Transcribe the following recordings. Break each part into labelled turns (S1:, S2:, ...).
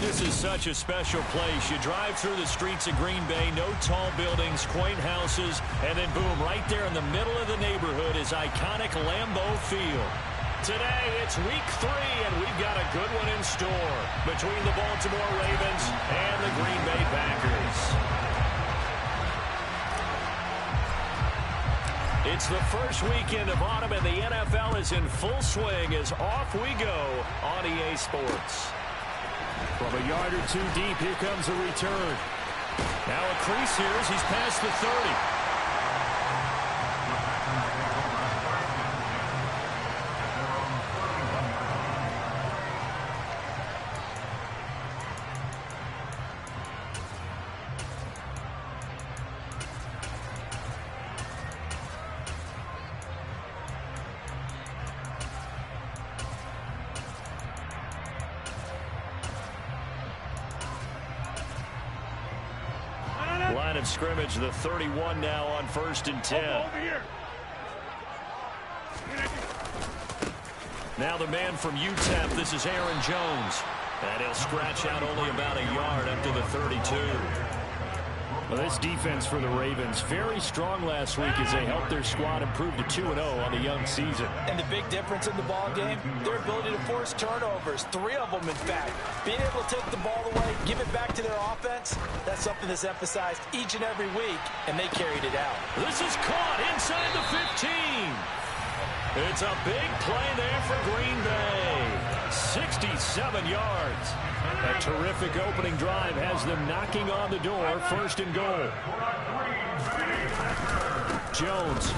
S1: This is such a special place. You drive through the streets of Green Bay, no tall buildings, quaint houses, and then boom, right there in the middle of the neighborhood is iconic Lambeau Field. Today, it's week 3, and we've got a good one in store between the Baltimore Ravens and the Green Bay Packers. It's the first weekend of autumn, and the NFL is in full swing as off we go on EA Sports. From a yard or two deep, here comes a return. Now a crease here as he's past the 30. Line of scrimmage, the 31 now on 1st and 10. Now the man from UTEP, this is Aaron Jones. And he'll scratch out only about a yard up to the 32. Well, this defense for the Ravens, very strong last week as they helped their squad improve to 2-0 on the young season.
S2: And the big difference in the ball game, their ability to force turnovers, 3 of them in fact. Being able to take the ball away, give it back to their offense, that's something that's emphasized each and every week, and they carried it out.
S1: This is caught inside the 15. It's a big play there for Green Bay. 67 yards. A terrific opening drive has them knocking on the door, 1st and goal. Jones.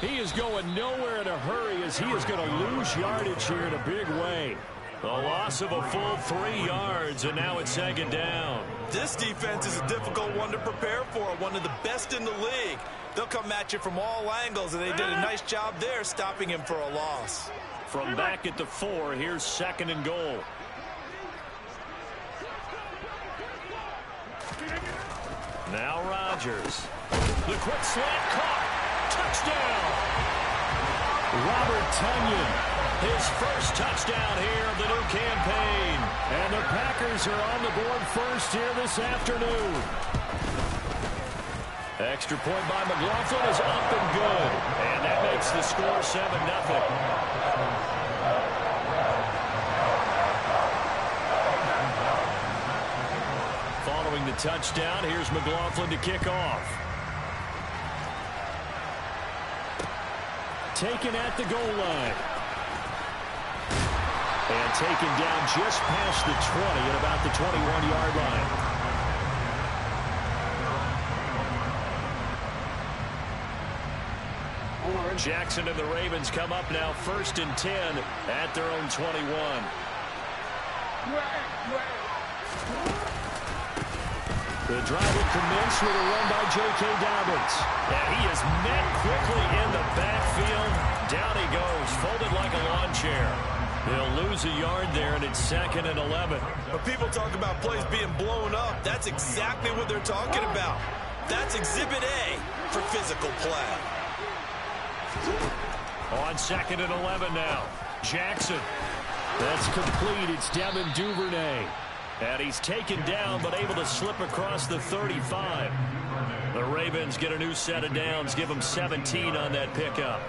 S1: He is going nowhere in a hurry as he is going to lose yardage here in a big way. The loss of a full 3 yards, and now it's 2nd down.
S3: This defense is a difficult one to prepare for, one of the best in the league. They'll come at you from all angles, and they did a nice job there stopping him for a loss.
S1: From back at the 4, here's 2nd and goal. Now Rodgers. The quick slant caught. Touchdown. Robert Tonyan. His first touchdown here of the new campaign. And the Packers are on the board first here this afternoon. Extra point by McLaughlin is up and good. And that makes the score 7-0. Following the touchdown, here's McLaughlin to kick off. Taken at the goal line. And taken down just past the 20 at about the 21-yard line. Jackson and the Ravens come up now 1st and 10 at their own 21. The drive will commence with a run by J.K. Dobbins. And he is met quickly in the backfield. Down he goes, folded like a lawn chair. They'll lose a yard there, and it's 2nd and 11.
S3: When people talk about plays being blown up, that's exactly what they're talking about. That's Exhibit A for physical play.
S1: On 2nd and 11 now. Jackson. That's complete. It's Devin Duvernay. And he's taken down, but able to slip across the 35. The Ravens get a new set of downs, give them 17 on that pickup.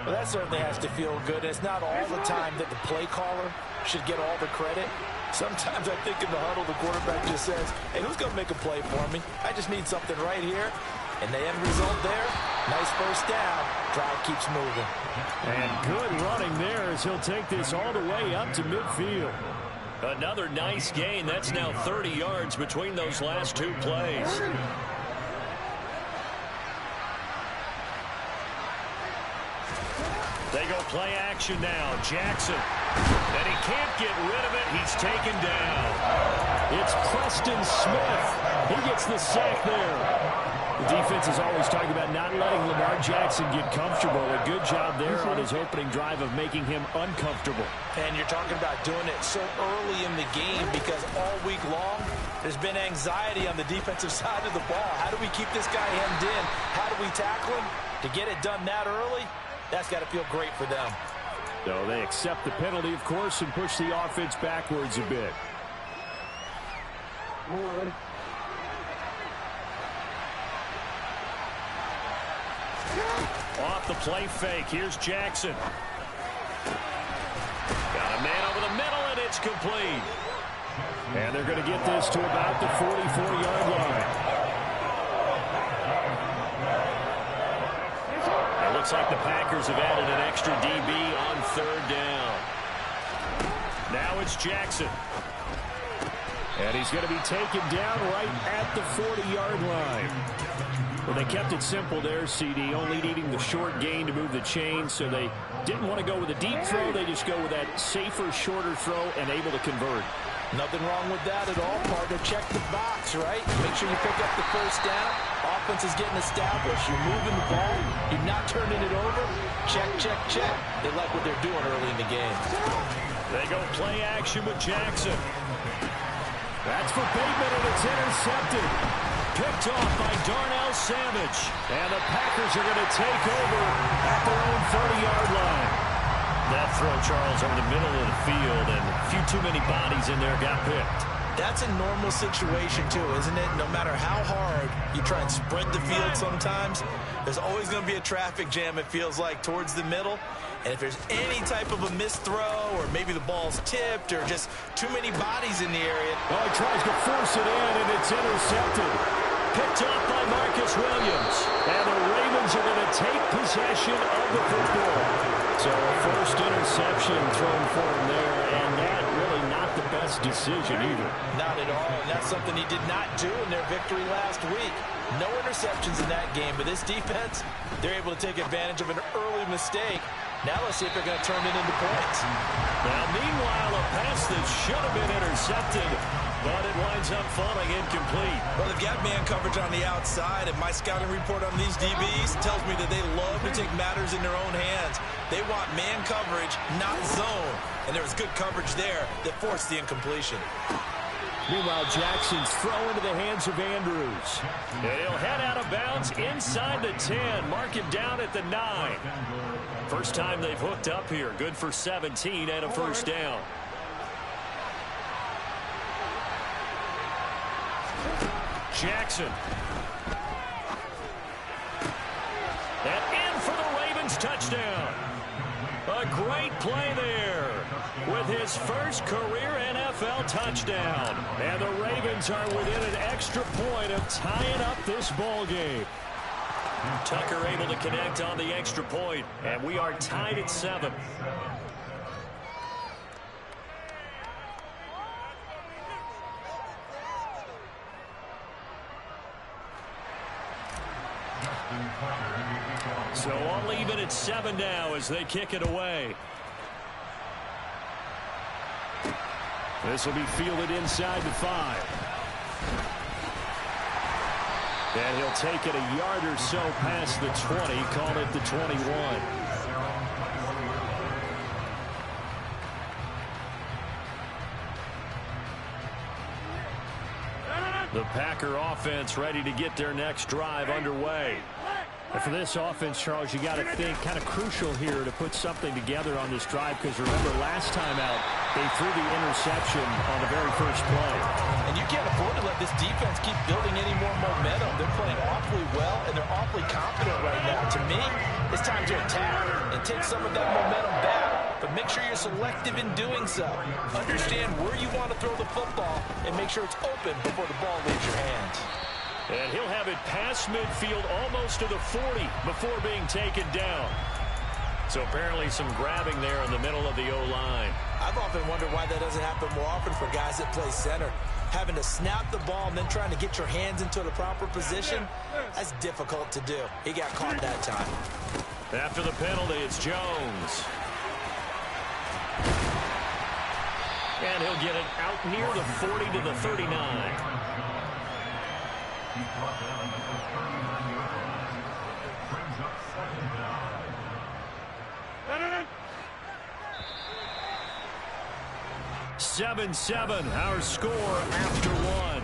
S2: Well, that certainly has to feel good. It's not all the time that the play caller should get all the credit. Sometimes I think in the huddle, the quarterback just says, hey, who's going to make a play for me? I just need something right here. And the end result there, nice first down. Drive keeps moving.
S1: And good running there as he'll take this all the way up to midfield. Another nice gain. That's now 30 yards between those last 2 plays. They go play action now. Jackson. And he can't get rid of it. He's taken down. It's Preston Smith. He gets the sack there. The defense is always talking about not letting Lamar Jackson get comfortable. A good job there on his opening drive of making him uncomfortable.
S2: And you're talking about doing it so early in the game because all week long there's been anxiety on the defensive side of the ball. How do we keep this guy hemmed in? How do we tackle him? To get it done that early, That's got to feel great for them.
S1: So they accept the penalty, of course, and push the offense backwards a bit. Off the play fake. Here's Jackson. Got a man over the middle, and it's complete. And they're going to get this to about the 44-yard line. It looks like the Packers have added an extra DB on third down. Now it's Jackson. And he's going to be taken down right at the 40-yard line. Well, they kept it simple there, CD, only needing the short gain to move the chain, so they didn't want to go with a deep throw. They just go with that safer, shorter throw and able to convert.
S2: Nothing wrong with that at all, partner. Check the box, right? Make sure you pick up the first down. Offense is getting established. You're moving the ball. You're not turning it over. Check, check, check. They like what they're doing early in the game.
S1: They go play action with Jackson. That's for Bateman, and it's intercepted. Picked off by Darnell Savage. And the Packers are going to take over at their own 30-yard line. That throw, Charles, over the middle of the field, and a few too many bodies in there got picked.
S2: That's a normal situation, too, isn't it? No matter how hard you try and spread the field sometimes, there's always going to be a traffic jam, it feels like, towards the middle. And if there's any type of a missed throw, or maybe the ball's tipped, or just too many bodies in the area.
S1: Oh, he tries to force it in, and it's intercepted. Picked off by Marcus Williams. And the Ravens are going to take possession of the football. So first interception thrown for him there, and that really not the best decision either.
S2: Not at all, and that's something he did not do in their victory last week. No interceptions in that game, but this defense, they're able to take advantage of an early mistake. Now let's see if they're going to turn it into points.
S1: Now, meanwhile, a pass that should have been intercepted, but it winds up falling incomplete.
S3: Well, they've got man coverage on the outside, and my scouting report on these DBs tells me that they love to take matters in their own hands. They want man coverage, not zone. And there was good coverage there that forced the incompletion.
S1: Meanwhile, Jackson's throw into the hands of Andrews. And he'll head out of bounds inside the 10. Mark him down at the 9. First time they've hooked up here. Good for 17 and a first down. Jackson. And in for the Ravens touchdown. A great play there with his first career NFL touchdown. And the Ravens are within an extra point of tying up this ball game. Tucker able to connect on the extra point, and we are tied at 7. So I'll leave it at 7 now as they kick it away. This will be fielded inside the 5. And he'll take it a yard or so past the 20, call it the 21. The Packer offense ready to get their next drive underway. And for this offense, Charles, you got to think kind of crucial here to put something together on this drive, because remember last time out they threw the interception on the very first play.
S2: And you can't afford to let this defense keep building any more momentum. They're playing awfully well, and they're awfully confident right now. To me, it's time to attack and take some of that momentum back. But make sure you're selective in doing so. Understand where you want to throw the football and make sure it's open before the ball leaves your hands.
S1: And he'll have it past midfield almost to the 40 before being taken down. So apparently some grabbing there in the middle of the O-line.
S2: I've often wondered why that doesn't happen more often for guys that play center. Having to snap the ball and then trying to get your hands into the proper position, that's difficult to do. He got caught that time.
S1: After the penalty, it's Jones. And he'll get it out near the 40 to the 39. 7-7, our score after 1.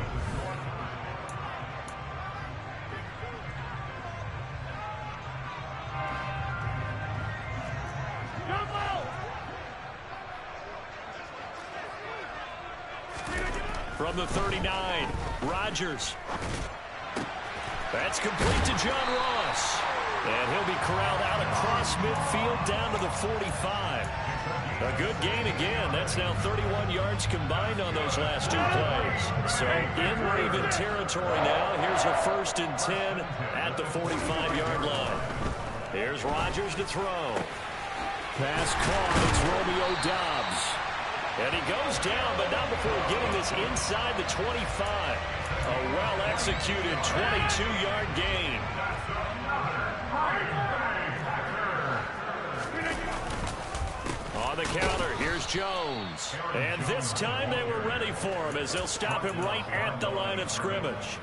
S1: From the 39, Rodgers. That's complete to John Ross. And he'll be corralled out across midfield down to the 45. A good gain again. That's now 31 yards combined on those last two plays. So in Raven territory now. Here's a 1st and 10 at the 45-yard line. Here's Rodgers to throw. Pass caught. It's Romeo Doubs. And he goes down, but not before getting this inside the 25. A well-executed 22-yard gain. On the counter, here's Jones. And this time they were ready for him as they'll stop him right at the line of scrimmage.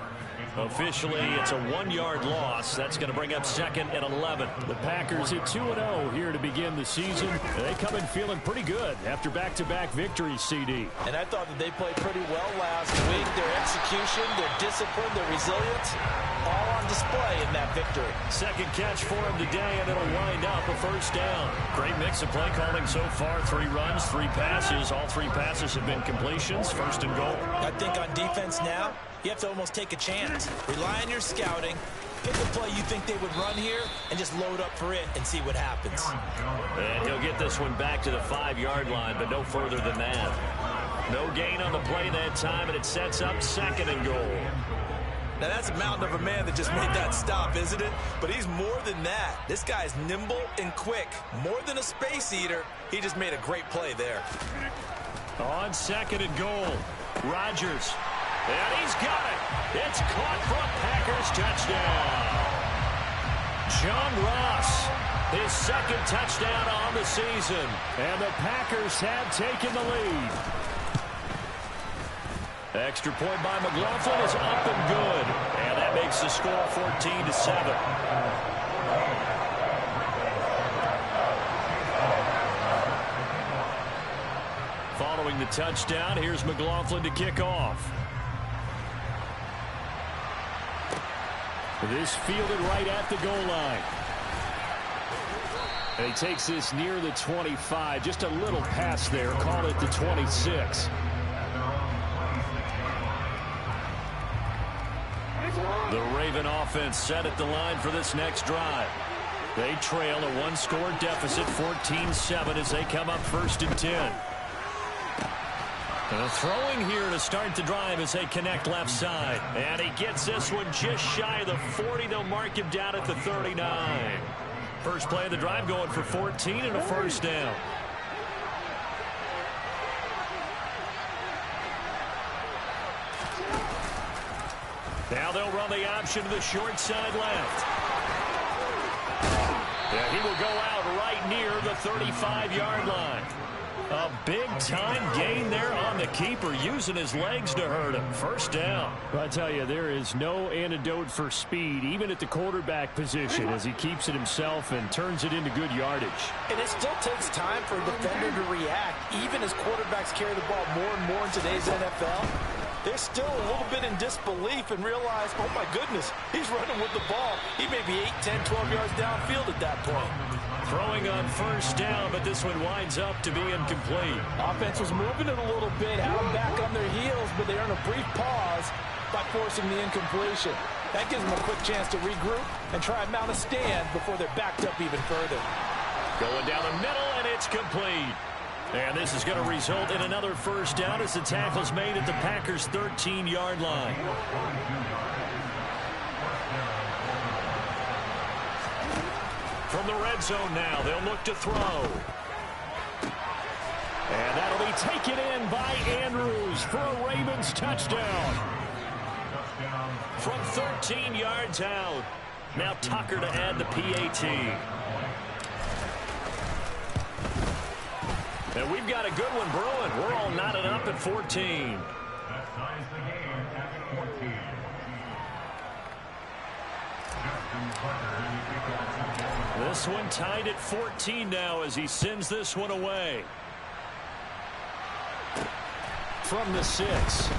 S1: Officially, it's a 1-yard loss. That's going to bring up 2nd and 11.
S4: The Packers at 2-0 here to begin the season. They come in feeling pretty good after back-to-back victories, CD.
S2: And I thought that they played pretty well last week. Their execution, their discipline, their resilience, all on display in that victory.
S1: Second catch for him today, and it'll wind up a 1st down. Great mix of play calling so far. 3 runs, 3 passes. All 3 passes have been completions. 1st and goal.
S2: I think on defense now, you have to almost take a chance. Rely on your scouting. Pick a play you think they would run here and just load up for it and see what happens.
S1: And he'll get this one back to the 5-yard line, but no further than that. No gain on the play that time, and it sets up 2nd and goal.
S3: Now, that's a mountain of a man that just made that stop, isn't it? But he's more than that. This guy's nimble and quick. More than a space eater. He just made a great play there.
S1: On 2nd and goal, Rodgers. And he's got it. It's caught for a Packers touchdown. John Ross, his 2nd touchdown on the season.
S4: And the Packers have taken the lead.
S1: Extra point by McLaughlin is up and good. And that makes the score 14-7. Following the touchdown, here's McLaughlin to kick off.
S4: This fielded right at the goal line. And he takes this near the 25. Just a little pass there. Call it the 26.
S1: The Raven offense set at the line for this next drive. They trail a 1-score deficit, 14-7, as they come up 1st and 10. And throwing here to start the drive as they connect left side. And he gets this one just shy of the 40. They'll mark him down at the 39. First play of the drive going for 14 and a 1st down. Now they'll run the option to the short side left. And he will go out right near the 35-yard line. A big-time gain there on the keeper, using his legs to hurt him. 1st down.
S4: I tell you, there is no antidote for speed, even at the quarterback position, as he keeps it himself and turns it into good yardage.
S2: And it still takes time for a defender to react, even as quarterbacks carry the ball more and more in today's NFL. They're still a little bit in disbelief and realize, oh my goodness, he's running with the ball. He may be 8, 10, 12 yards downfield at that point.
S1: Throwing on 1st down, but this one winds up to be incomplete.
S2: Offense was moving it a little bit, had them back on their heels, but they earn a brief pause by forcing the incompletion. That gives them a quick chance to regroup and try and mount a stand before they're backed up even further.
S1: Going down the middle, and it's complete. And this is going to result in another 1st down as the tackle's made at the Packers' 13-yard line. From the red zone now, they'll look to throw. And that'll be taken in by Andrews for a Ravens touchdown. From 13 yards out. Now Tucker to add the PAT. And we've got a good one brewing. We're all knotted up at 14. This one tied at 14 now as he sends this one away. From the 6.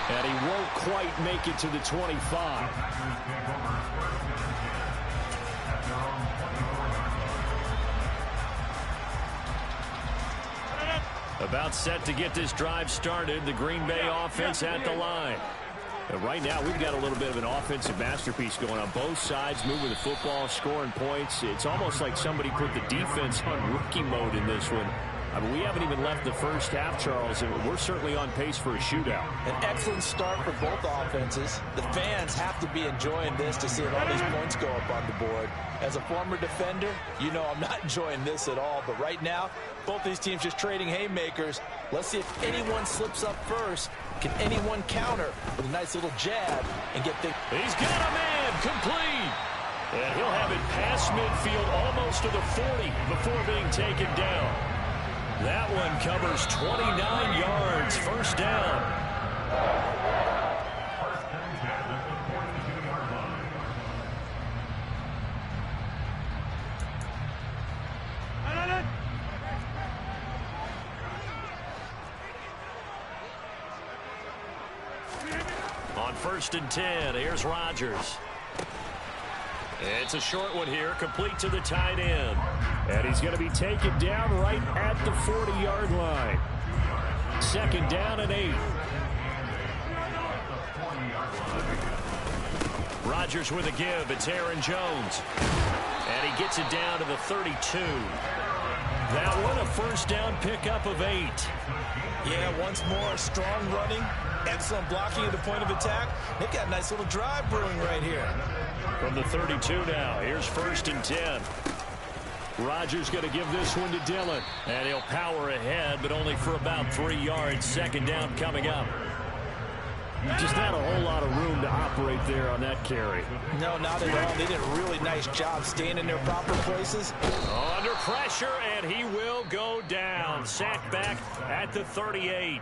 S1: And he won't quite make it to the 25. About set to get this drive started. The Green Bay offense at the line. And right now, we've got a little bit of an offensive masterpiece going on. Both sides moving the football, scoring points. It's almost like somebody put the defense on rookie mode in this one. I mean, we haven't even left the first half, Charles, and we're certainly on pace for a shootout.
S2: An excellent start for both offenses. The fans have to be enjoying this to see all these points go up on the board. As a former defender, you know I'm not enjoying this at all. But right now, both these teams just trading haymakers. Let's see if anyone slips up first. Can anyone counter with a nice little jab and get things?
S1: He's got a man complete. And he'll have it past midfield almost to the 40 before being taken down. That one covers 29 yards. First down. On 1st and 10, here's Rodgers. It's a short one here, complete to the tight end. And he's going to be taken down right at the 40-yard line. 2nd down and 8. Rodgers with a give. It's Aaron Jones. And he gets it down to the 32. That one a first down pickup of 8.
S3: Yeah, once more, strong running, excellent blocking at the point of attack. They've got a nice little drive brewing right here.
S1: From the 32 now, here's 1st and 10. Rodgers going to give this one to Dillon. And he'll power ahead, but only for about 3 yards. 2nd down coming up. Just not a whole lot of room to operate there on that carry.
S2: No, not at all. They did a really nice job staying in their proper places.
S1: Under pressure, and he will go down. Sacked back at the 38.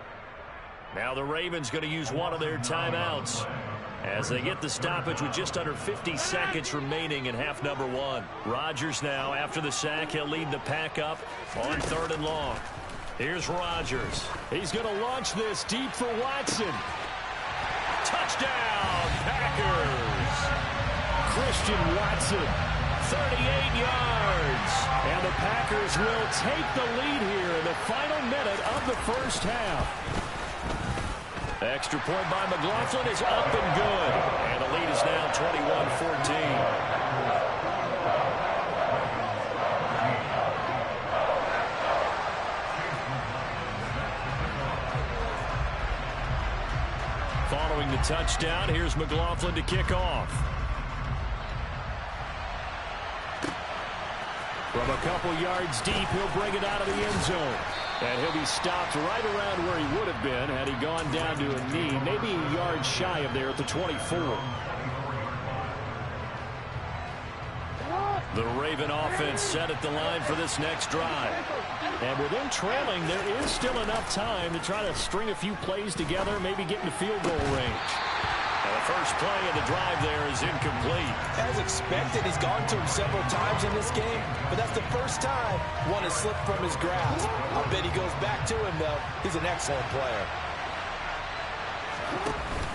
S1: Now the Ravens going to use one of their timeouts as they get the stoppage with just under 50 seconds remaining in half number 1. Rodgers now, after the sack, he'll lead the pack up on 3rd and long. Here's Rodgers. He's going to launch this deep for Watson. Touchdown, Packers. Christian Watson, 38 yards. And the Packers will take the lead here in the final minute of the first half. Extra point by McLaughlin is up and good. And the lead is now 21-14. Following the touchdown, here's McLaughlin to kick off. From a couple yards deep, he'll bring it out of the end zone. And he'll be stopped right around where he would have been had he gone down to a knee, maybe a yard shy of there at the 24. The Raven offense set at the line for this next drive. And with them trailing, there is still enough time to try to string a few plays together, maybe get into field goal range. And the first play of the drive there is incomplete.
S2: As expected, he's gone to him several times in this game, but that's the first time one has slipped from his grasp. I'll bet he goes back to him, though. He's an excellent player.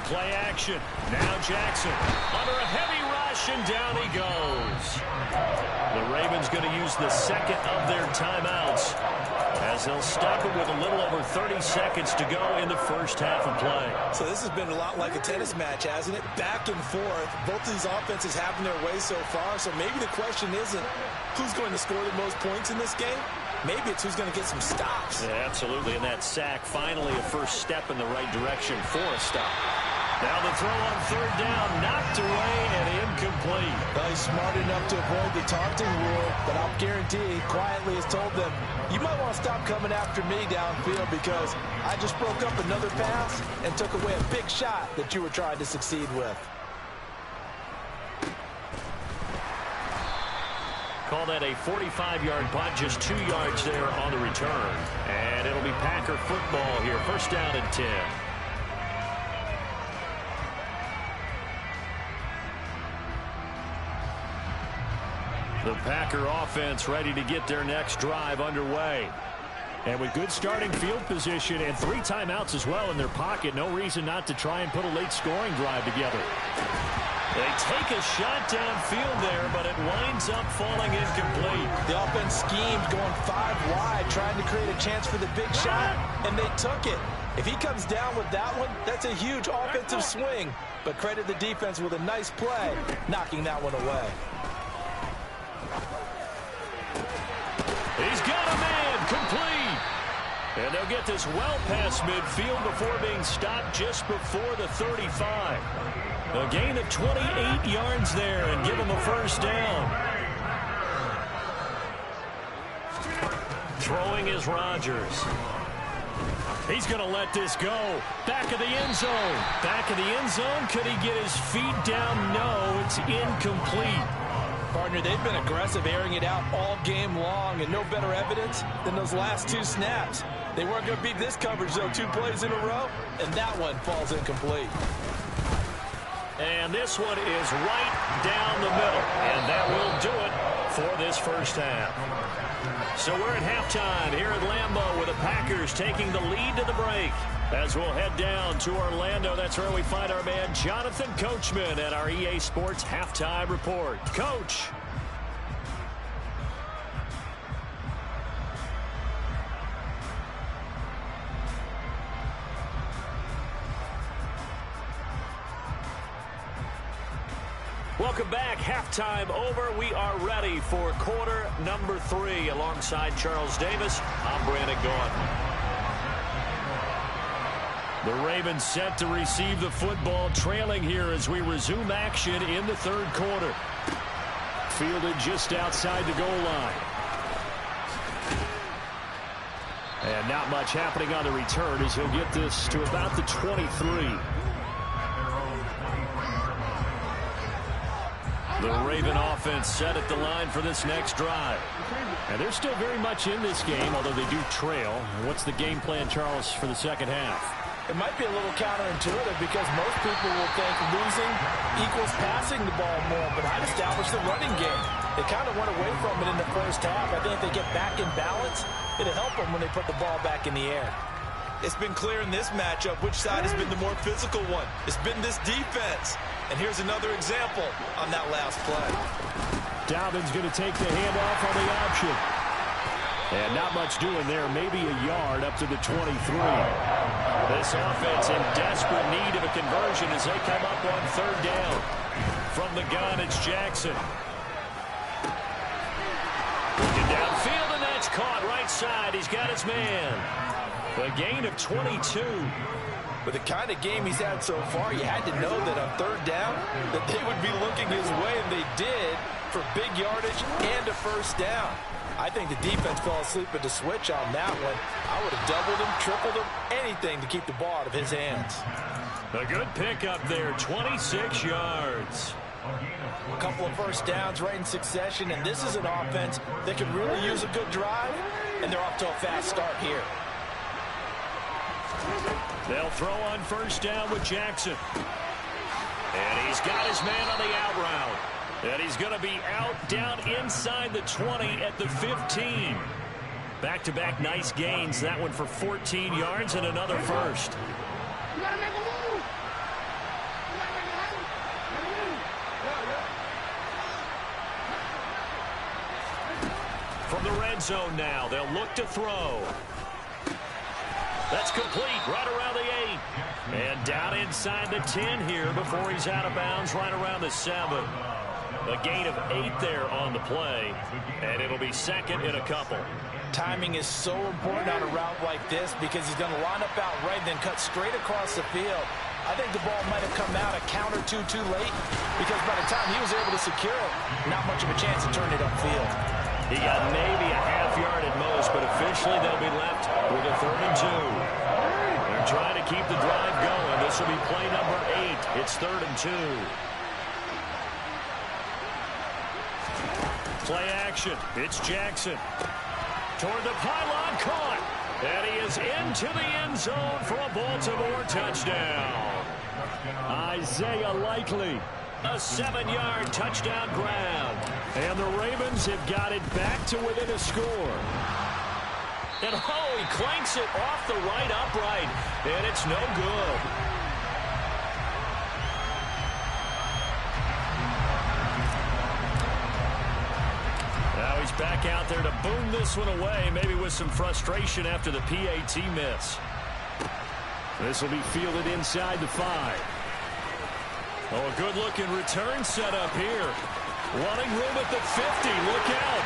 S1: Play action. Now Jackson under a heavy rush, and down he goes. The Ravens going to use the second of their timeouts as they'll stop it with a little over 30 seconds to go in the first half of play.
S3: So this has been a lot like a tennis match, hasn't it? Back and forth. Both of these offenses having their way so far. So maybe the question isn't who's going to score the most points in this game. Maybe it's who's going to get some stops.
S1: Yeah, absolutely. And that sack, finally a first step in the right direction for a stop. Now the throw on 3rd down, knocked away and incomplete.
S2: Well, he's smart enough to avoid the taunting rule, but I'll guarantee he quietly has told them, you might want to stop coming after me downfield because I just broke up another pass and took away a big shot that you were trying to succeed with.
S1: Call that a 45-yard punt, just 2 yards there on the return. And it'll be Packer football here, 1st down and 10. The Packer offense ready to get their next drive underway.
S4: And with good starting field position and 3 timeouts as well in their pocket, no reason not to try and put a late scoring drive together.
S1: They take a shot downfield there, but it winds up falling incomplete.
S2: The offense schemed going 5 wide, trying to create a chance for the big shot, and they took it. If he comes down with that one, that's a huge offensive swing. But credit the defense with a nice play, knocking that one away.
S1: He's got a man, complete. And they'll get this well past midfield before being stopped just before the 35. A gain of 28 yards there and give him a first down. Throwing is Rodgers. He's going to let this go. Back of the end zone. Back of the end zone. Could he get his feet down? No, it's incomplete.
S2: Partner, they've been aggressive, airing it out all game long, and no better evidence than those last 2 snaps. They weren't going to beat this coverage, though, 2 plays in a row, and that one falls incomplete.
S1: And this one is right down the middle, and that will do it for this first half. So we're at halftime here at Lambeau with the Packers taking the lead to the break. As we'll head down to Orlando, that's where we find our man Jonathan Coachman at our EA Sports Halftime Report. Coach. Welcome back. Halftime over. We are ready for quarter number 3. Alongside Charles Davis, I'm Brandon Gaudin. The Ravens set to receive the football, trailing here as we resume action in the third quarter. Fielded just outside the goal line. And not much happening on the return as he'll get this to about the 23. The Raven offense set at the line for this next drive. And they're still very much in this game, although they do trail. What's the game plan, Charles, for the second half?
S2: It might be a little counterintuitive because most people will think losing equals passing the ball more, but I'd establish the running game. They kind of went away from it in the first half. I think if they get back in balance, it'll help them when they put the ball back in the air.
S3: It's been clear in this matchup which side has been the more physical one. It's been this defense. And here's another example on that last play.
S4: Dalvin's going to take the handoff on the option. And not much doing there, maybe a yard up to the 23. This offense in desperate need of a conversion as they come up on third down. From the gun, it's Jackson. Looking downfield, and that's caught right side. He's got his man. A gain of 22.
S2: With the kind of game he's had so far, you had to know that on third down that they would be looking his way, and they did, for big yardage and a first down. I think the defense fell asleep at the switch on that one. I would have doubled him, tripled him, anything to keep the ball out of his hands.
S1: A good pickup there, 26 yards.
S2: A couple of first downs right in succession, and this is an offense that could really use a good drive, and they're off to a fast start here.
S1: They'll throw on first down with Jackson. And he's got his man on the out route. And he's going to be out down inside the 20 at the 15. Back-to-back nice gains. That one for 14 yards and another first. From the red zone now, they'll look to throw. That's complete right around the 8. And down inside the 10 here before he's out of bounds right around the 7. A gain of 8 there on the play. And it'll be second in a couple.
S2: Timing is so important on a route like this because he's going to line up out right and then cut straight across the field. I think the ball might have come out a count or two too late because by the time he was able to secure it, not much of a chance to turn it upfield.
S1: He got maybe a half yard at most, but officially they'll be left with a 3rd and 2. They're trying to keep the drive going. This will be play number 8. It's 3rd and 2. Play action. It's Jackson. Toward the pylon, caught. And he is into the end zone for a Baltimore touchdown. Isaiah Likely. A 7-yard touchdown grab. And the Ravens have got it back to within a score. And oh, he clanks it off the right upright. And it's no good. Now he's back out there to boom this one away, maybe with some frustration after the PAT miss. This will be fielded inside the 5. Oh, a good-looking return set up here. Running room at the 50. Look out.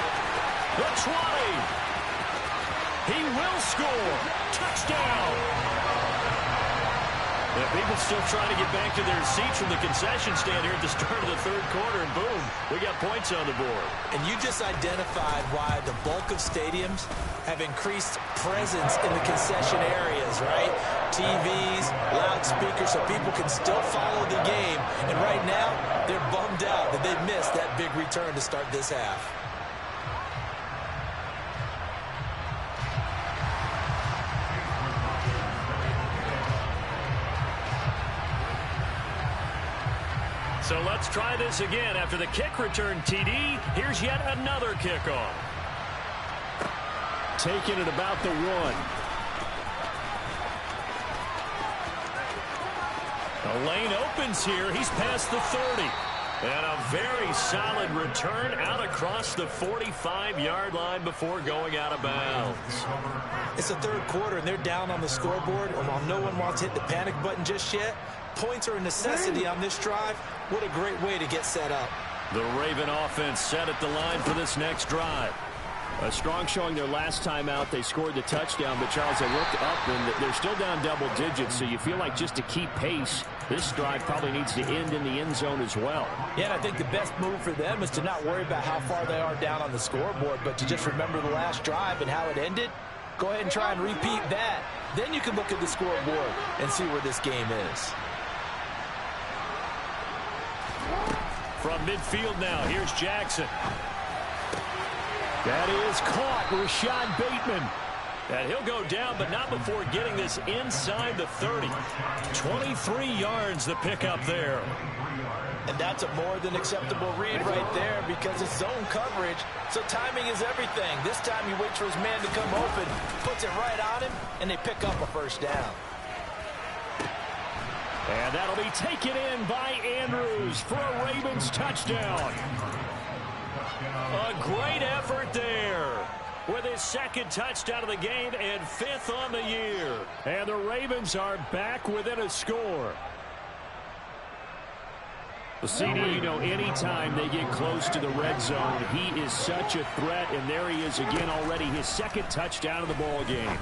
S1: The 20. He will score. Touchdown. Yeah, people still trying to get back to their seats from the concession stand here at the start of the third quarter, and boom, we got points on the board.
S2: And you just identified why the bulk of stadiums have increased presence in the concession areas, right? TVs, loudspeakers, so people can still follow the game. And right now, they're bummed out that they missed that big return to start this half.
S1: So let's try this again. After the kick return TD, here's yet another kickoff.
S4: Taking it about the 1.
S1: The lane opens here. He's past the 30. And a very solid return out across the 45-yard line before going out of bounds.
S2: It's the third quarter, and they're down on the scoreboard. And while no one wants to hit the panic button just yet, points are a necessity on this drive. What a great way to get set up.
S1: The Raven offense set at the line for this next drive.
S4: A strong showing their last time out. They scored the touchdown, but Charles, they looked up, and they're still down double digits, so you feel like just to keep pace, this drive probably needs to end in the end zone as well.
S2: Yeah, and I think the best move for them is to not worry about how far they are down on the scoreboard, but to just remember the last drive and how it ended. Go ahead and try and repeat that. Then you can look at the scoreboard and see where this game is.
S1: From midfield now, here's Jackson.
S4: That is caught. Rashad Bateman.
S1: And he'll go down, but not before getting this inside the 30. 23 yards the pickup there.
S2: And that's a more than acceptable read right there because it's zone coverage, so timing is everything. This time he waits for his man to come open, puts it right on him, and they pick up a first down.
S4: And that'll be taken in by Andrews for a Ravens touchdown.
S1: A great effort there with his second touchdown of the game and 5th on the year.
S4: And the Ravens are back within a score. Well, CD, you know, anytime they get close to the red zone, he is such a threat, and there he is again already, his second touchdown of the ball game.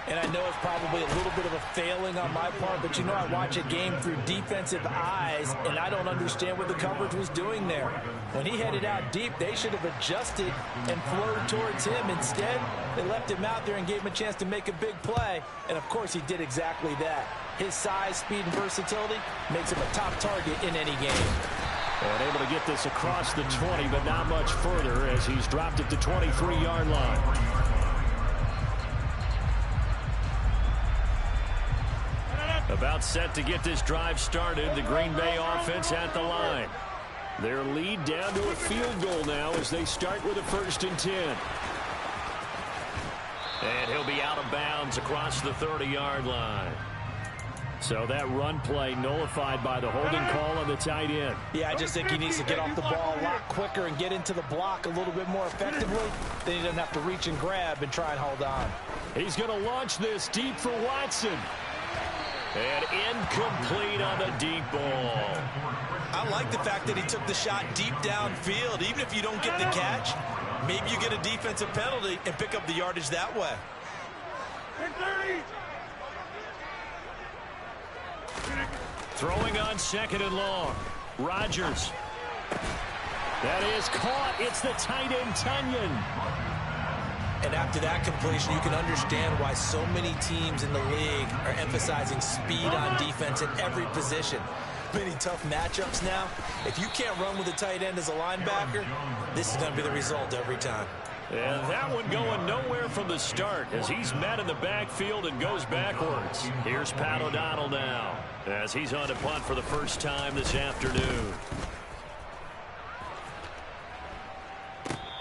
S2: And I know it's probably a little bit of a failing on my part, but you know I watch a game through defensive eyes, and I don't understand what the coverage was doing there. When he headed out deep, they should have adjusted and flowed towards him. Instead, they left him out there and gave him a chance to make a big play, and of course he did exactly that. His size, speed, and versatility makes him a top target in any game.
S4: And able to get this across the 20, but not much further as he's dropped at the 23-yard line.
S1: About set to get this drive started. The Green Bay offense at the line.
S4: Their lead down to a field goal now as they start with a 1st and 10.
S1: And he'll be out of bounds across the 30-yard line.
S4: So that run play nullified by the holding call on the tight end.
S2: Yeah, I just think he needs to get off the ball a lot quicker and get into the block a little bit more effectively. Then he doesn't have to reach and grab and try and hold on.
S4: He's going to launch this deep for Watson.
S1: And incomplete on the deep ball.
S3: I like the fact that he took the shot deep downfield. Even if you don't get the catch, maybe you get a defensive penalty and pick up the yardage that way.
S1: Throwing on 2nd and long. Rodgers.
S4: That is caught. It's the tight end, Tunyon.
S2: And after that completion, you can understand why so many teams in the league are emphasizing speed on defense at every position. Many tough matchups now. If you can't run with a tight end as a linebacker, this is going to be the result every time.
S1: And that one going nowhere from the start as he's met in the backfield and goes backwards. Here's Pat O'Donnell now as he's on to punt for the first time this afternoon.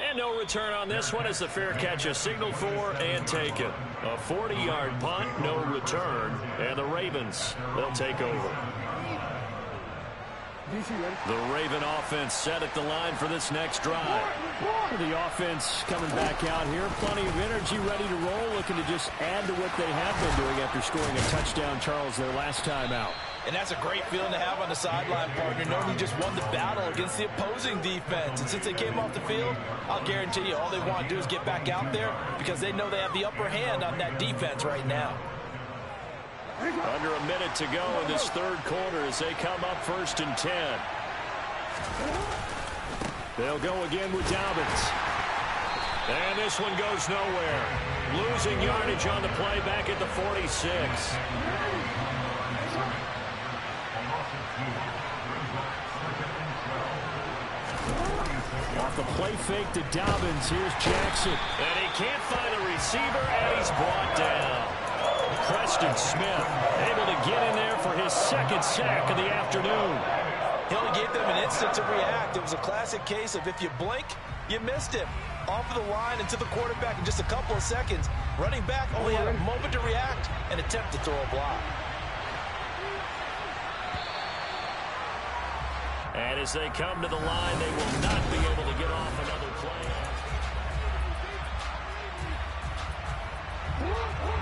S1: And no return on this one as the fair catch is signaled for and taken. A 40-yard punt, no return, and the Ravens, they'll take over. The Raven offense set at the line for this next drive.
S4: The offense coming back out here. Plenty of energy, ready to roll, looking to just add to what they have been doing after scoring a touchdown, Charles, their last time out.
S2: And that's a great feeling to have on the sideline, partner, knowing you just won the battle against the opposing defense. And since they came off the field, I'll guarantee you all they want to do is get back out there because they know they have the upper hand on that defense right now.
S1: Under a minute to go in this third quarter as they come up 1st and 10.
S4: They'll go again with Dobbins.
S1: And this one goes nowhere. Losing yardage on the play back at the 46.
S4: Off the play fake to Dobbins. Here's Jackson.
S1: And he can't find a receiver, and he's brought down. Preston Smith able to get in there for his second sack of the afternoon.
S2: He only gave them an instant to react. It was a classic case of if you blink, you missed him. Off of the line and to the quarterback in just a couple of seconds. Running back only had a moment to react and attempt to throw a block.
S1: And as they come to the line, they will not be able to get off another play.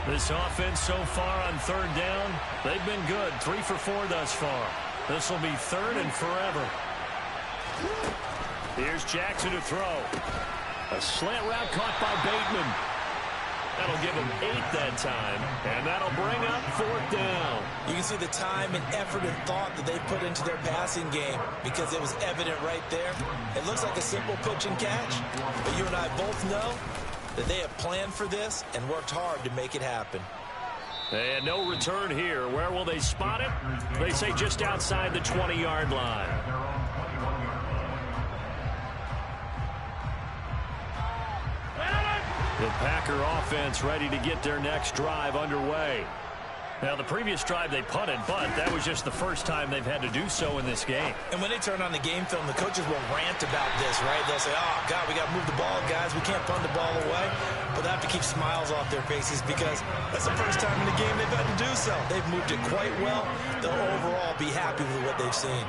S1: This offense so far on third down, they've been good. 3 for 4 thus far. This will be third and forever. Here's Jackson to throw.
S4: A slant route caught by Bateman.
S1: That'll give him 8 that time, and that'll bring up 4th down.
S3: You can see the time and effort and thought that they put into their passing game because it was evident right there. It looks like a simple pitch and catch, but you and I both know that they have planned for this and worked hard to make it happen.
S1: And no return here. Where will they spot it? They say just outside the 20-yard line. The Packer offense ready to get their next drive underway. Now, the previous drive they punted, but that was just the first time they've had to do so in this game.
S3: And when they turn on the game film, the coaches will rant about this, right? They'll say, oh, God, we got to move the ball, guys. We can't punt the ball away. But they have to keep smiles off their faces because that's the first time in the game they've had to do so. They've moved it quite well. They'll overall be happy with what they've seen.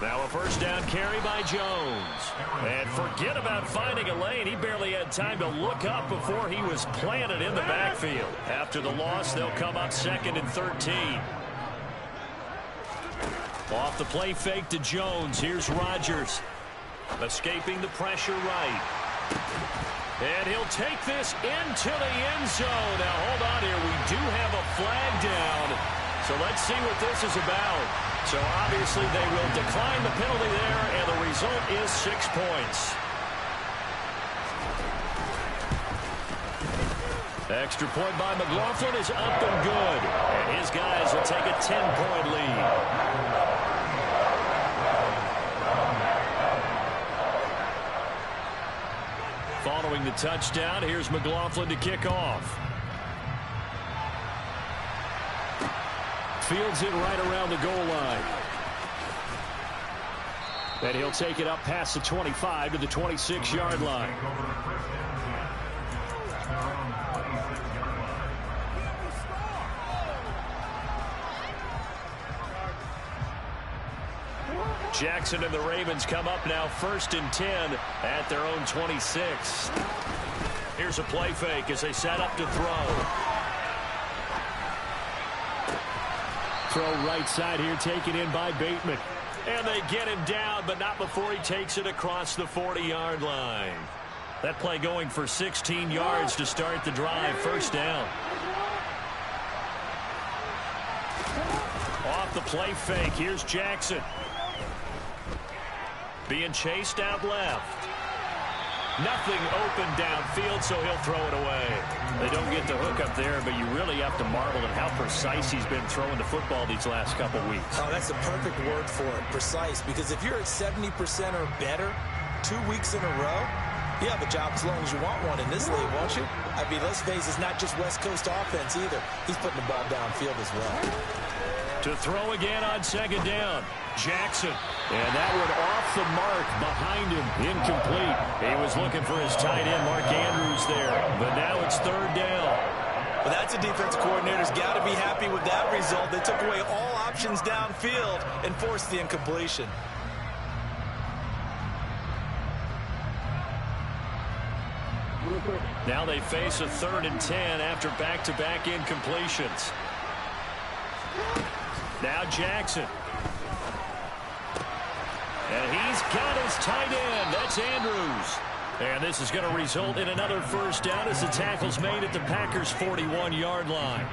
S1: Now a first down carry by Jones. And forget about finding a lane. He barely had time to look up before he was planted in the backfield. After the loss, they'll come up 2nd and 13. Off the play fake to Jones. Here's Rodgers. Escaping the pressure right. And he'll take this into the end zone. Now hold on here. We do have a flag down. So let's see what this is about. So obviously they will decline the penalty there, and the result is 6 points. Extra point by McLaughlin is up and good. And his guys will take a 10-point lead. Following the touchdown, here's McLaughlin to kick off. Fields it right around the goal line. And he'll take it up past the 25 to the 26-yard line. Jackson and the Ravens come up now 1st and 10 at their own 26. Here's a play fake as they set up to throw.
S4: Throw right side here, taken in by Bateman.
S1: And they get him down, but not before he takes it across the 40-yard line. That play going for 16 yards to start the drive. First down. Off the play fake, here's Jackson. Being chased out left. Nothing open downfield, so he'll throw it away. They don't get the hook up there, but you really have to marvel at how precise he's been throwing the football these last couple weeks.
S3: Oh, that's the perfect word for it, precise, because if you're at 70% or better 2 weeks in a row, you have a job as long as you want one in this league, won't you? I mean, let's face it, it's not just West Coast offense either. He's putting the ball downfield as well.
S1: To throw again on second down. Jackson.
S4: And that one off the mark behind him. Incomplete. He was looking for his tight end, Mark Andrews, there. But now it's third down.
S3: Well, that's a defense coordinator's got to be happy with that result. They took away all options downfield and forced the incompletion.
S1: Now they face a 3rd and 10 after back-to-back incompletions. Now Jackson. And he's got his tight end. That's Andrews. And this is going to result in another first down as the tackle's made at the Packers' 41-yard line.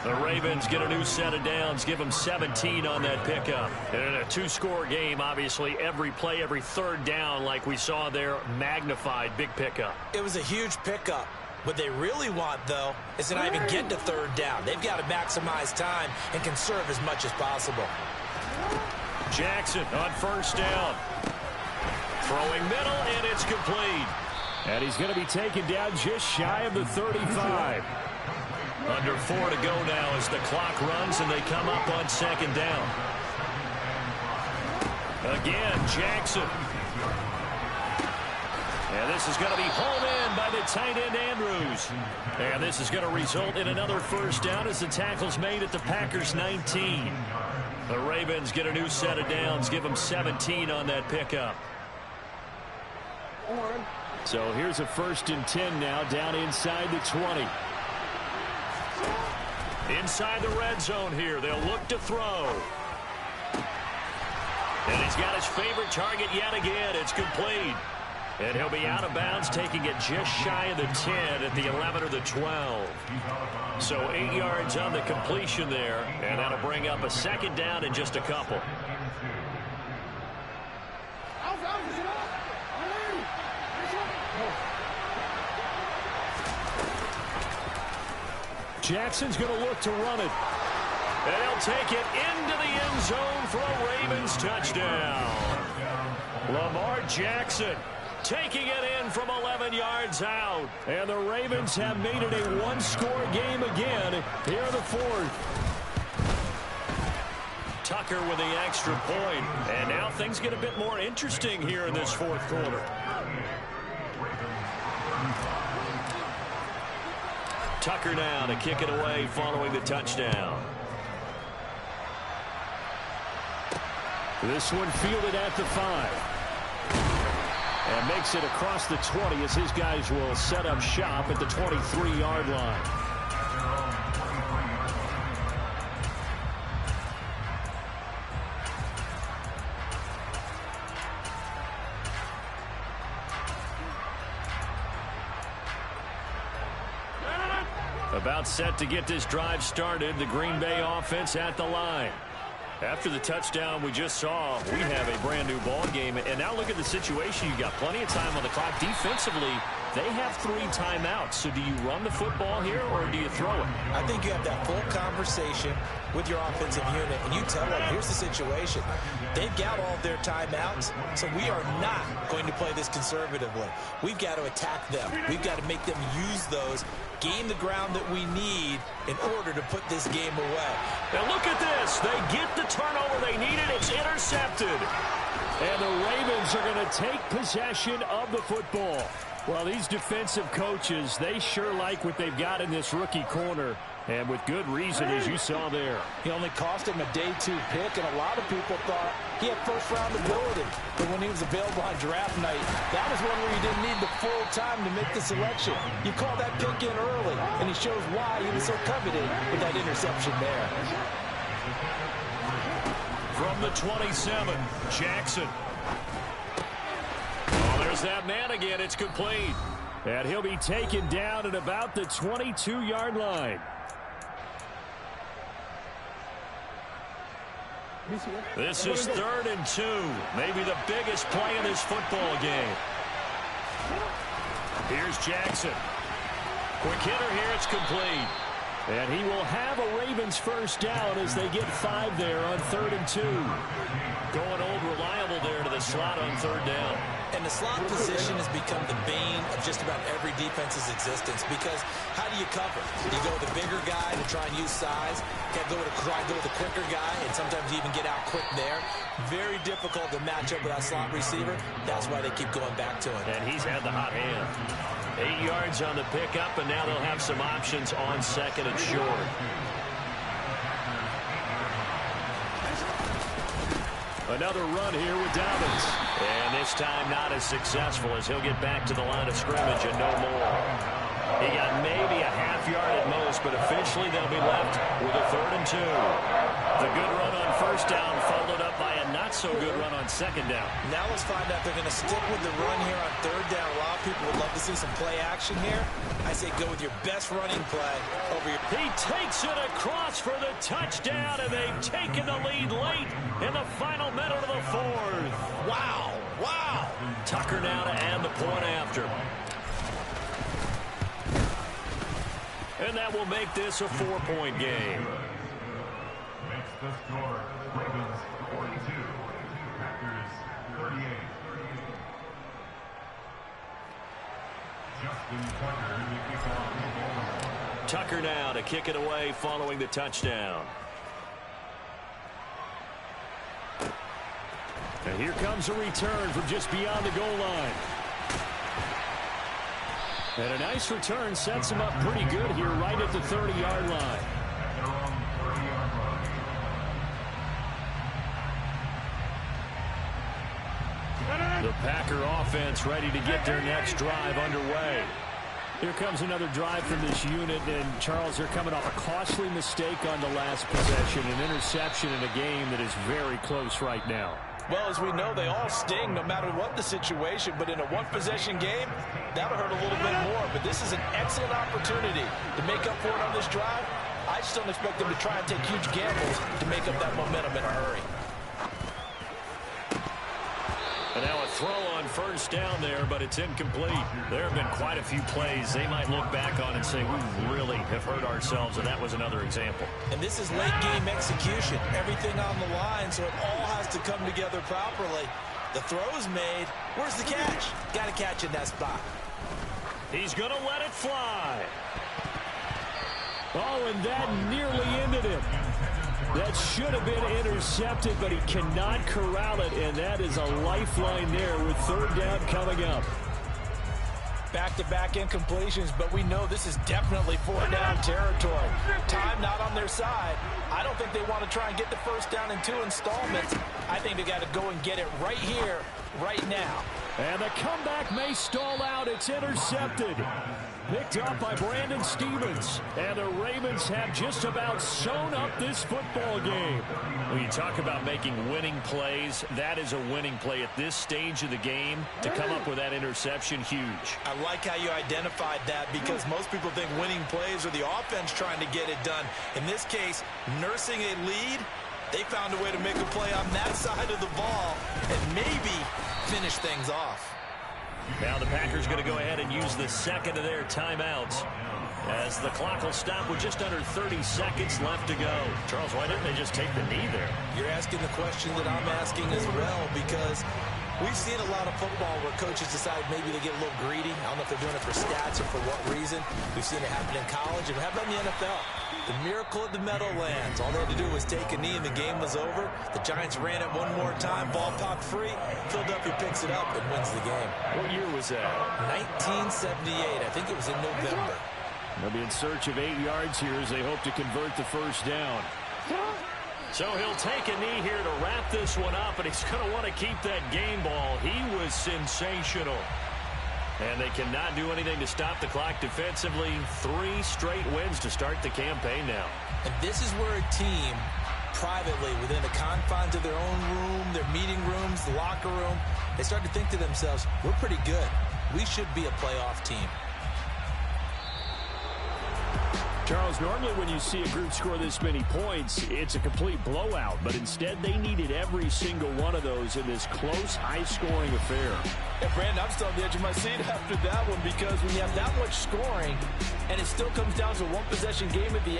S1: The Ravens get a new set of downs, give them 17 on that pickup. And in a 2-score game, obviously, every play, every third down, like we saw there, magnified, big pickup.
S3: It was a huge pickup. What they really want, though, is to not even get to third down. They've got to maximize time and conserve as much as possible.
S1: Jackson on first down. Throwing middle, and it's complete.
S4: And he's going to be taken down just shy of the 35.
S1: Under 4 to go now as the clock runs and they come up on second down. Again, Jackson. And this is going to be hauled in by the tight end, Andrews. And this is going to result in another first down as the tackle's made at the Packers' 19. The Ravens get a new set of downs, give them 17 on that pickup.
S4: So here's a 1st and 10 now down inside the 20.
S1: Inside the red zone here. They'll look to throw. And he's got his favorite target yet again. It's complete. And he'll be out of bounds, taking it just shy of the 10 at the 11 or the 12. So 8 yards on the completion there. And that'll bring up a second down in just a couple.
S4: Jackson's going to look to run it.
S1: And he'll take it into the end zone for a Ravens touchdown. Lamar Jackson taking it in from 11 yards out.
S4: And the Ravens have made it a 1-score game again here in the 4th.
S1: Tucker with the extra point. And now things get a bit more interesting here in this 4th quarter. Tucker now to kick it away following the touchdown.
S4: This one fielded at the 5. And makes it across the 20 as his guys will set up shop at the 23-yard line.
S1: About set to get this drive started, the Green Bay offense at the line. After the touchdown we just saw, we have a brand new ball game. And now look at the situation. You've got plenty of time on the clock. Defensively, they have 3 timeouts. So do you run the football here or do you throw it?
S3: I think you have that full conversation with your offensive unit, and you tell them, here's the situation. They've got all of their timeouts, so we are not going to play this conservatively. We've got to attack them. We've got to make them use those, gain the ground that we need in order to put this game away.
S1: Now look at this. They get the turnover they needed. It's intercepted.
S4: And the Ravens are going to take possession of the football. Well, these defensive coaches, they sure like what they've got in this rookie corner. And with good reason, as you saw there.
S2: He only cost him a day 2 pick, and a lot of people thought he had first-round ability. But when he was available on draft night, that was one where you didn't need the full time to make the selection. You call that pick in early, and he shows why he was so coveted with that interception there.
S1: From the 27, Jackson. Oh, there's that man again. It's complete.
S4: And he'll be taken down at about the 22-yard line.
S1: This is 3rd and 2. Maybe the biggest play in this football game. Here's Jackson. Quick hitter here. It's complete.
S4: And he will have a Ravens first down as they get 5 there on 3rd and 2.
S1: Going old reliable there to the slot on 3rd down.
S3: And the slot position has become the bane of just about every defense's existence because how do you cover? You go with the bigger guy to try and use size. You go with the quicker guy, and sometimes you even get out quick there. Very difficult to match up with that slot receiver. That's why they keep going back to him.
S4: And he's had the hot hand. 8 yards on the pickup, and now they'll have some options on second and short. Another run here with Dobbins. And this time not as successful as he'll get back to the line of scrimmage and no more. He got maybe a half yard at most, but officially they'll be left with a 3rd and 2. The good run on first down followed up by a not-so-good run on second down.
S3: Now let's find out they're going to stick with the run here on 3rd down. A lot of people would love to see some play action here. I say go with your best running play over your...
S4: He takes it across for the touchdown, and they've taken the lead late in the final minute of the 4th.
S3: Wow, wow.
S4: Tucker now to add the point after. And that will make this a 4-point game.
S5: Makes the score Ravens 42, Packers 38. Justin Tucker to kick off.
S4: Tucker now to kick it away following the touchdown. And here comes a return from just beyond the goal line. And a nice return sets him up pretty good here right at the 30-yard line. The Packer offense ready to get their next drive underway. Here comes another drive from this unit, and Charles, they're coming off a costly mistake on the last possession, an interception in a game that is very close right now.
S2: Well, as we know, they all sting no matter what the situation, but in a one-possession game, that'll hurt a little bit more. But this is an excellent opportunity to make up for it on this drive. I just don't expect them to try and take huge gambles to make up that momentum in a hurry.
S4: And now a throw on first down there, but it's incomplete. There have been quite a few plays they might look back on and say, we really have hurt ourselves, and that was another example.
S3: And this is late game execution. Everything on the line, so it all has to come together properly. The throw's made. Where's the catch? Got to catch in that spot.
S4: He's going to let it fly. Oh, and that nearly ended it. That should have been intercepted, but he cannot corral it, and that is a lifeline there with 3rd down coming up.
S2: Back-to-back incompletions, but we know this is definitely 4th down territory. Time not on their side. I don't think they want to try and get the first down in 2 installments. I think they got to go and get it right here, right now.
S4: And the comeback may stall out. It's intercepted. Picked up by Brandon Stephens. And the Ravens have just about sewn up this football game. When you talk about making winning plays, that is a winning play at this stage of the game. To come up with that interception, huge.
S3: I like how you identified that because most people think winning plays are the offense trying to get it done. In this case, nursing a lead, they found a way to make a play on that side of the ball and maybe finish things off.
S4: Now the Packers going to go ahead and use the second of their timeouts as the clock will stop with just under 30 seconds left to go. Charles, why didn't they just take the knee there?
S3: You're asking the question that I'm asking as well because we've seen a lot of football where coaches decide maybe they get a little greedy. I don't know if they're doing it for stats or for what reason. We've seen it happen in college and it happened in the NFL. The miracle of the Meadowlands. All they had to do was take a knee and the game was over. The Giants ran it one more time. Ball popped free. Philadelphia picks it up and wins the game.
S4: What year was that?
S3: 1978. I think it was in November.
S4: They'll be in search of 8 yards here as they hope to convert the first down. So he'll take a knee here to wrap this one up, and he's going to want to keep that game ball. He was sensational. And they cannot do anything to stop the clock defensively. 3 straight wins to start the campaign now.
S3: And this is where a team, privately, within the confines of their own room, their meeting rooms, the locker room, they start to think to themselves, we're pretty good. We should be a playoff team.
S4: Charles, normally when you see a group score this many points, it's a complete blowout. But instead, they needed every single one of those in this close, high-scoring affair.
S2: Yeah, Brandon, I'm still on the edge of my seat after that one because when you have that much scoring and it still comes down to a one-possession game at the end,